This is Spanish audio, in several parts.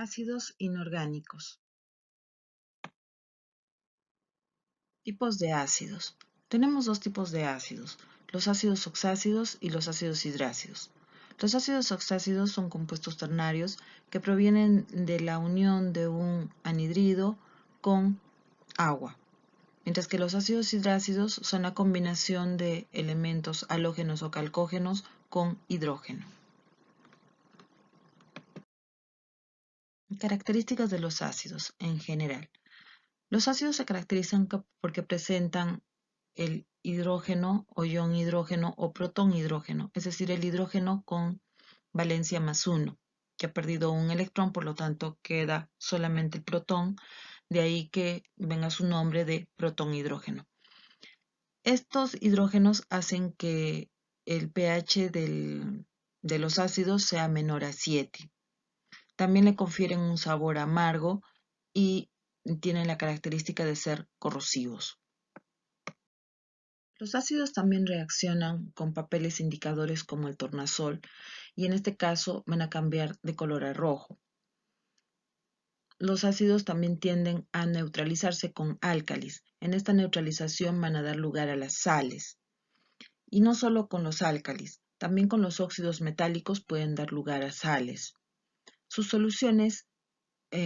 Ácidos inorgánicos. Tipos de ácidos. Tenemos dos tipos de ácidos, los ácidos oxácidos y los ácidos hidrácidos. Los ácidos oxácidos son compuestos ternarios que provienen de la unión de un anhidrido con agua, mientras que los ácidos hidrácidos son la combinación de elementos halógenos o calcógenos con hidrógeno. Características de los ácidos en general. Los ácidos se caracterizan porque presentan el hidrógeno o ion hidrógeno o protón hidrógeno, es decir, el hidrógeno con valencia +1, que ha perdido un electrón, por lo tanto queda solamente el protón, de ahí que venga su nombre de protón hidrógeno. Estos hidrógenos hacen que el pH de los ácidos sea menor a 7. También le confieren un sabor amargo y tienen la característica de ser corrosivos. Los ácidos también reaccionan con papeles indicadores como el tornasol y en este caso van a cambiar de color a rojo. Los ácidos también tienden a neutralizarse con álcalis. En esta neutralización van a dar lugar a las sales. Y no solo con los álcalis, también con los óxidos metálicos pueden dar lugar a sales. Sus soluciones,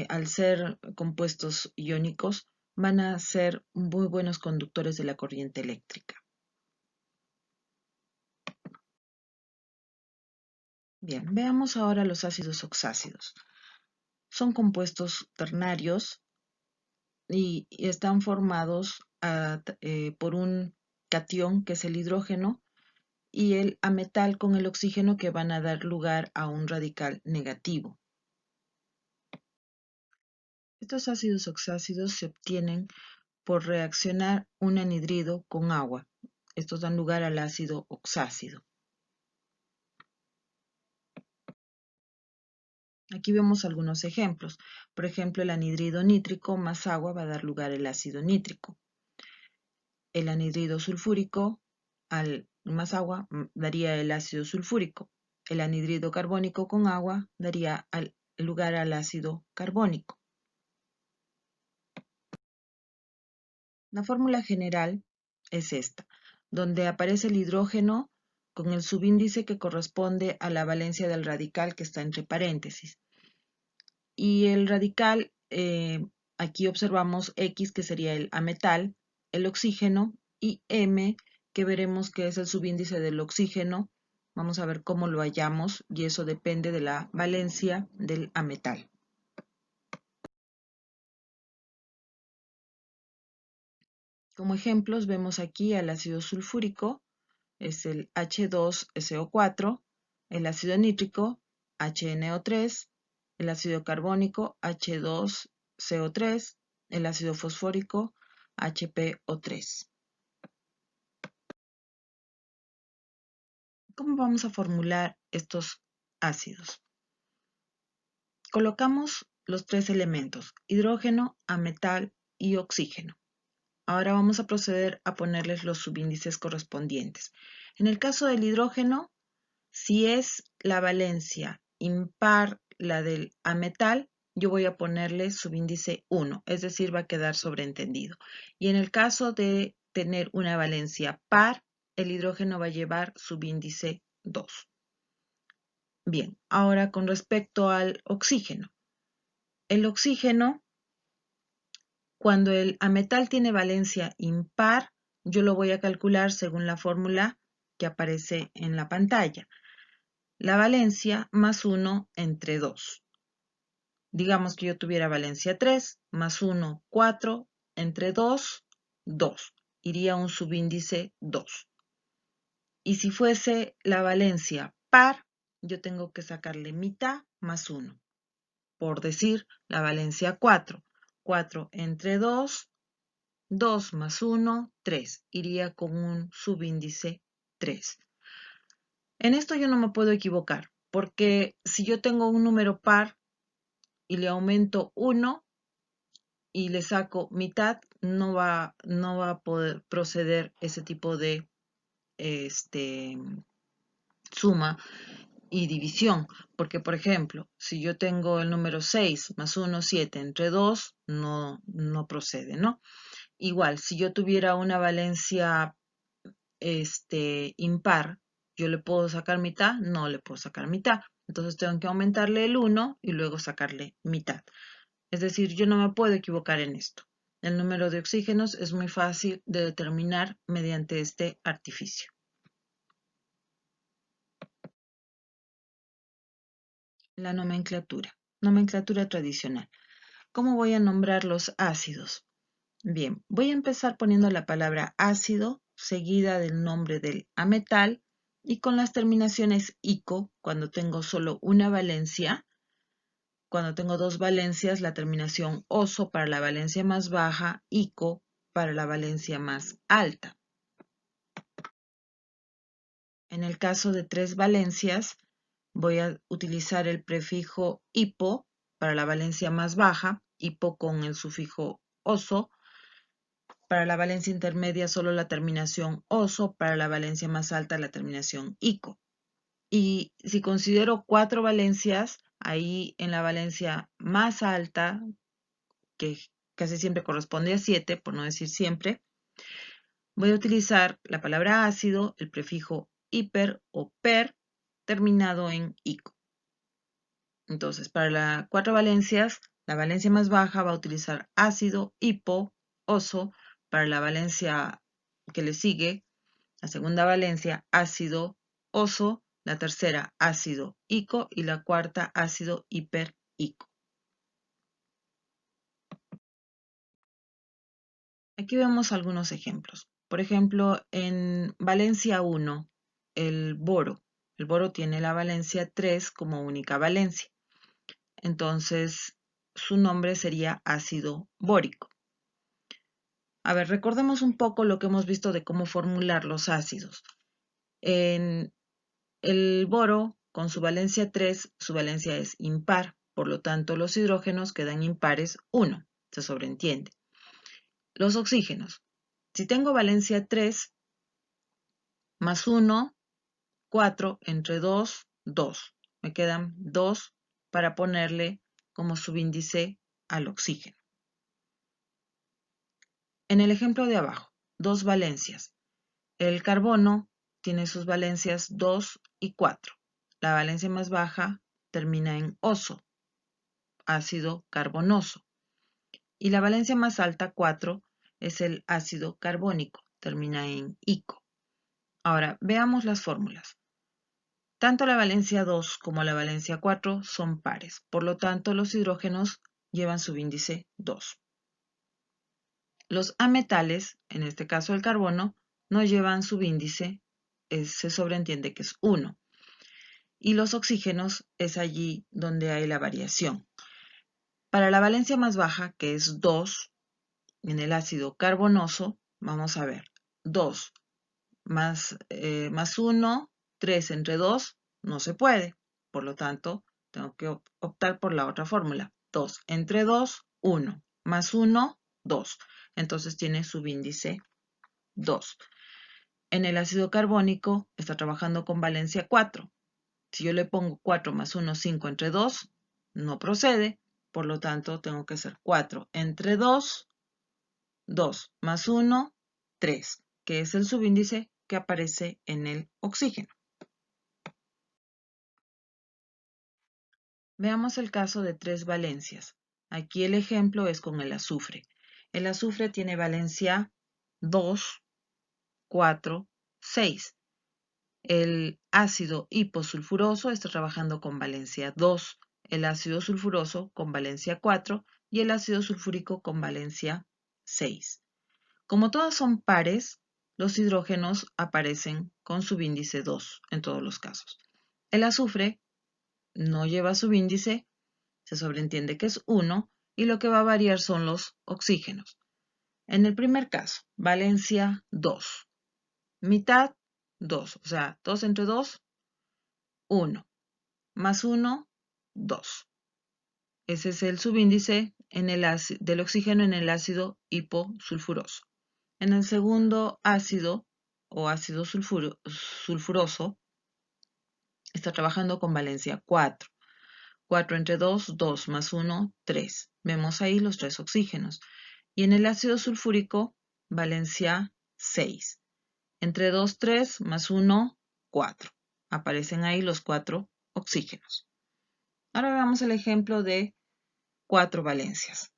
al ser compuestos iónicos, van a ser muy buenos conductores de la corriente eléctrica. Bien, veamos ahora los ácidos oxácidos. Son compuestos ternarios y están formados por un catión, que es el hidrógeno, y el ametal con el oxígeno, que van a dar lugar a un radical negativo. Estos ácidos oxácidos se obtienen por reaccionar un anhidrido con agua. Estos dan lugar al ácido oxácido. Aquí vemos algunos ejemplos. Por ejemplo, el anhidrido nítrico más agua va a dar lugar al ácido nítrico. El anhidrido sulfúrico al más agua daría el ácido sulfúrico. El anhidrido carbónico con agua daría lugar al ácido carbónico. La fórmula general es esta, donde aparece el hidrógeno con el subíndice que corresponde a la valencia del radical, que está entre paréntesis. Y el radical, aquí observamos X, que sería el ametal, el oxígeno, y M, que veremos que es el subíndice del oxígeno. Vamos a ver cómo lo hallamos, y eso depende de la valencia del ametal. Como ejemplos vemos aquí al ácido sulfúrico, es el H2SO4, el ácido nítrico, HNO3, el ácido carbónico, H2CO3, el ácido fosfórico, HPO3. ¿Cómo vamos a formular estos ácidos? Colocamos los tres elementos, hidrógeno, ametal y oxígeno. Ahora vamos a proceder a ponerles los subíndices correspondientes. En el caso del hidrógeno, si es la valencia impar la del ametal, yo voy a ponerle subíndice 1, es decir, va a quedar sobreentendido. Y en el caso de tener una valencia par, el hidrógeno va a llevar subíndice 2. Bien, ahora con respecto al oxígeno. El oxígeno, cuando el ametal tiene valencia impar, yo lo voy a calcular según la fórmula que aparece en la pantalla. La valencia más 1 entre 2. Digamos que yo tuviera valencia 3, más 1, 4, entre 2, 2. Iría un subíndice 2. Y si fuese la valencia par, yo tengo que sacarle mitad más 1. Por decir, la valencia 4. 4 entre 2, 2 más 1, 3. Iría con un subíndice 3. En esto yo no me puedo equivocar, porque si yo tengo un número par y le aumento 1 y le saco mitad, no va a poder proceder ese tipo de suma, y división, porque por ejemplo, si yo tengo el número 6 más 1, 7 entre 2, no procede, ¿no? Igual, si yo tuviera una valencia impar, ¿yo le puedo sacar mitad? No le puedo sacar mitad. Entonces tengo que aumentarle el 1 y luego sacarle mitad. Es decir, yo no me puedo equivocar en esto. El número de oxígenos es muy fácil de determinar mediante este artificio. La nomenclatura. Nomenclatura tradicional. ¿Cómo voy a nombrar los ácidos? Bien, voy a empezar poniendo la palabra ácido seguida del nombre del ametal y con las terminaciones ico cuando tengo solo una valencia. Cuando tengo dos valencias, la terminación oso para la valencia más baja, ico para la valencia más alta. En el caso de tres valencias, voy a utilizar el prefijo hipo para la valencia más baja, hipo con el sufijo oso. Para la valencia intermedia, solo la terminación oso, para la valencia más alta, la terminación ico. Y si considero cuatro valencias, ahí en la valencia más alta, que casi siempre corresponde a 7, por no decir siempre, voy a utilizar la palabra ácido, el prefijo hiper o per, terminado en ico. Entonces, para las cuatro valencias, la valencia más baja va a utilizar ácido, hipo, oso. Para la valencia que le sigue, la segunda valencia, ácido, oso. La tercera, ácido, ico. Y la cuarta, ácido, hiper, ico. Aquí vemos algunos ejemplos. Por ejemplo, en valencia 1, el boro. El boro tiene la valencia 3 como única valencia. Entonces, su nombre sería ácido bórico. A ver, recordemos un poco lo que hemos visto de cómo formular los ácidos. En el boro, con su valencia 3, su valencia es impar. Por lo tanto, los hidrógenos quedan impares 1. Se sobreentiende. Los oxígenos. Si tengo valencia 3, más 1, 4, entre 2, 2. Me quedan 2 para ponerle como subíndice al oxígeno. En el ejemplo de abajo, dos valencias. El carbono tiene sus valencias 2 y 4. La valencia más baja termina en oso, ácido carbonoso. Y la valencia más alta, 4, es el ácido carbónico, termina en ico. Ahora, veamos las fórmulas. Tanto la valencia 2 como la valencia 4 son pares, por lo tanto los hidrógenos llevan subíndice 2. Los ametales, en este caso el carbono, no llevan subíndice, se sobreentiende que es 1. Y los oxígenos es allí donde hay la variación. Para la valencia más baja, que es 2, en el ácido carbonoso, vamos a ver, 2 más 1, 3 entre 2, no se puede. Por lo tanto, tengo que optar por la otra fórmula. 2 entre 2, 1. Más 1, 2. Entonces tiene subíndice 2. En el ácido carbónico está trabajando con valencia 4. Si yo le pongo 4 más 1, 5 entre 2, no procede. Por lo tanto, tengo que hacer 4 entre 2, 2 más 1, 3, que es el subíndice que aparece en el oxígeno. Veamos el caso de tres valencias. Aquí el ejemplo es con el azufre. El azufre tiene valencia 2, 4, 6. El ácido hiposulfuroso está trabajando con valencia 2, el ácido sulfuroso con valencia 4 y el ácido sulfúrico con valencia 6. Como todas son pares, los hidrógenos aparecen con subíndice 2 en todos los casos. El azufre no lleva subíndice, se sobreentiende que es 1 y lo que va a variar son los oxígenos. En el primer caso, valencia 2, mitad 2, o sea, 2 entre 2, 1, más 1, 2. Ese es el subíndice del oxígeno en el ácido hiposulfuroso. En el segundo ácido o ácido sulfuroso, está trabajando con valencia 4. 4 entre 2, 2 más 1, 3. Vemos ahí los 3 oxígenos. Y en el ácido sulfúrico, valencia 6. Entre 2, 3 más 1, 4. Aparecen ahí los 4 oxígenos. Ahora veamos el ejemplo de 4 valencias.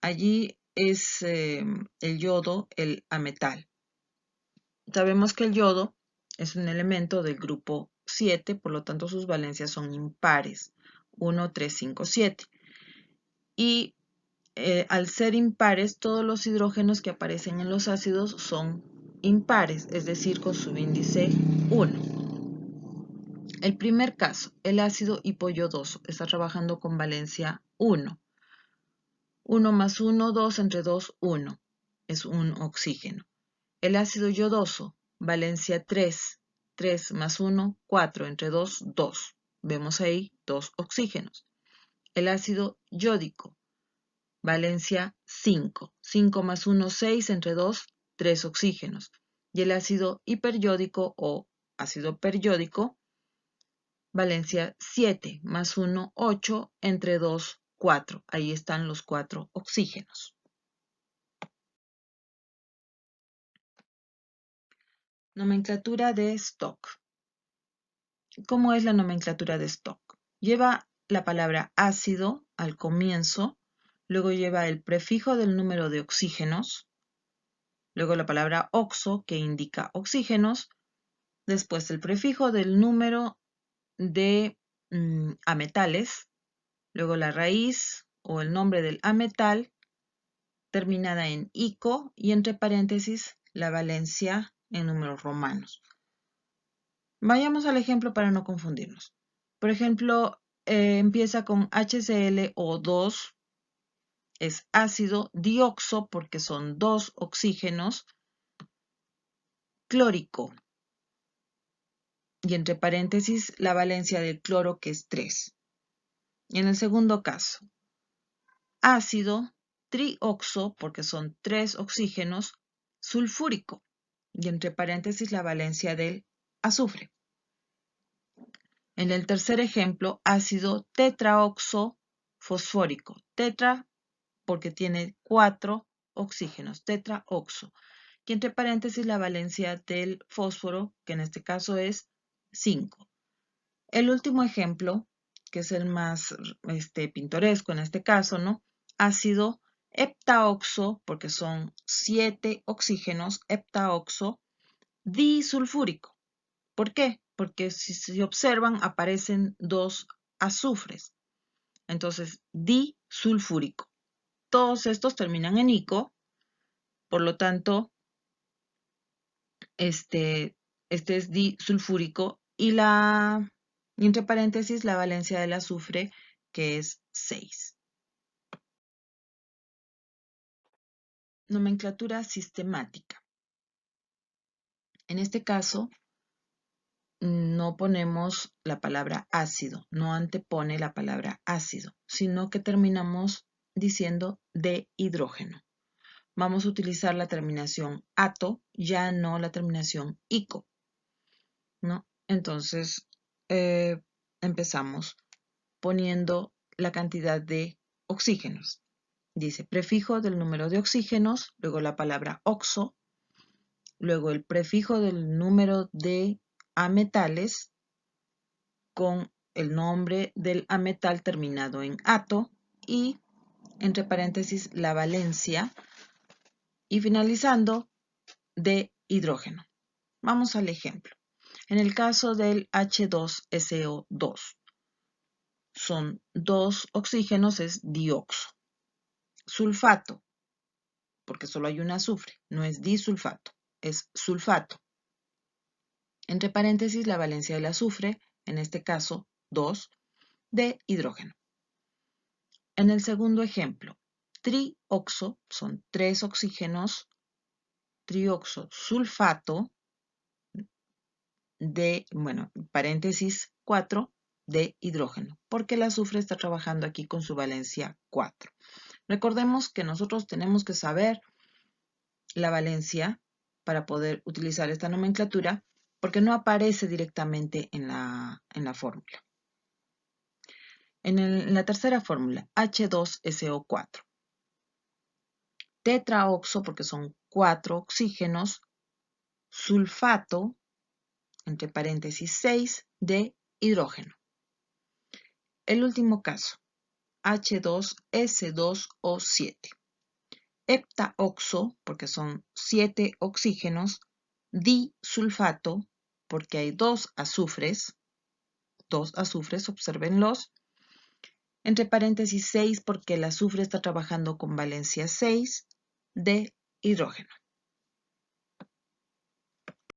Allí es el yodo, el ametal. Sabemos que el yodo es un elemento del grupo 7, por lo tanto sus valencias son impares, 1, 3, 5, 7. Y al ser impares, todos los hidrógenos que aparecen en los ácidos son impares, es decir, con subíndice 1. El primer caso, el ácido hipoyodoso, está trabajando con valencia 1. 1 más 1, 2 entre 2, 1. Es un oxígeno. El ácido yodoso, valencia 3. 3 más 1, 4 entre 2, 2. Vemos ahí 2 oxígenos. El ácido yódico, valencia 5. 5 más 1, 6 entre 2, 3 oxígenos. Y el ácido hiperyódico o ácido periódico, valencia 7 más 1, 8 entre 2, 4. Ahí están los 4 oxígenos. Nomenclatura de Stock. ¿Cómo es la nomenclatura de Stock? Lleva la palabra ácido al comienzo, luego lleva el prefijo del número de oxígenos, luego la palabra oxo, que indica oxígenos, después el prefijo del número de ametales, luego la raíz o el nombre del ametal, terminada en ico y entre paréntesis la valencia en números romanos. Vayamos al ejemplo para no confundirnos. Por ejemplo, empieza con HClO2, es ácido dioxo porque son 2 oxígenos, clórico, y entre paréntesis la valencia del cloro que es 3. Y en el segundo caso, ácido trioxo porque son 3 oxígenos, sulfúrico, y entre paréntesis la valencia del azufre. En el tercer ejemplo, ácido tetraoxo fosfórico. Tetra porque tiene 4 oxígenos, tetraoxo. Y entre paréntesis la valencia del fósforo, que en este caso es 5. El último ejemplo, que es el más pintoresco en este caso, ¿no? Ácido heptaoxo, porque son 7 oxígenos, heptaoxo disulfúrico. ¿Por qué? Porque si se observan aparecen 2 azufres. Entonces, disulfúrico. Todos estos terminan en ico, por lo tanto, este es disulfúrico y entre paréntesis la valencia del azufre que es 6. Nomenclatura sistemática. En este caso, no ponemos la palabra ácido, no antepone la palabra ácido, sino que terminamos diciendo de hidrógeno. Vamos a utilizar la terminación ato, ya no la terminación ico, ¿no? Entonces, empezamos poniendo la cantidad de oxígenos. Dice prefijo del número de oxígenos, luego la palabra oxo, luego el prefijo del número de ametales con el nombre del ametal terminado en ato y entre paréntesis la valencia y finalizando de hidrógeno. Vamos al ejemplo. En el caso del H2SO2, son 2 oxígenos, es dioxo. Sulfato, porque solo hay un azufre, no es disulfato, es sulfato. Entre paréntesis la valencia del azufre, en este caso 2, de hidrógeno. En el segundo ejemplo, trioxo, son 3 oxígenos, trioxo sulfato de, paréntesis 4 de hidrógeno, porque el azufre está trabajando aquí con su valencia 4. Recordemos que nosotros tenemos que saber la valencia para poder utilizar esta nomenclatura porque no aparece directamente en la fórmula. En la tercera fórmula, H2SO4. Tetraoxo, porque son 4 oxígenos, sulfato, entre paréntesis 6, de hidrógeno. El último caso, H2S2O7. Heptaoxo, porque son 7 oxígenos, disulfato, porque hay 2 azufres, obsérvenlos, entre paréntesis 6, porque el azufre está trabajando con valencia 6, de hidrógeno.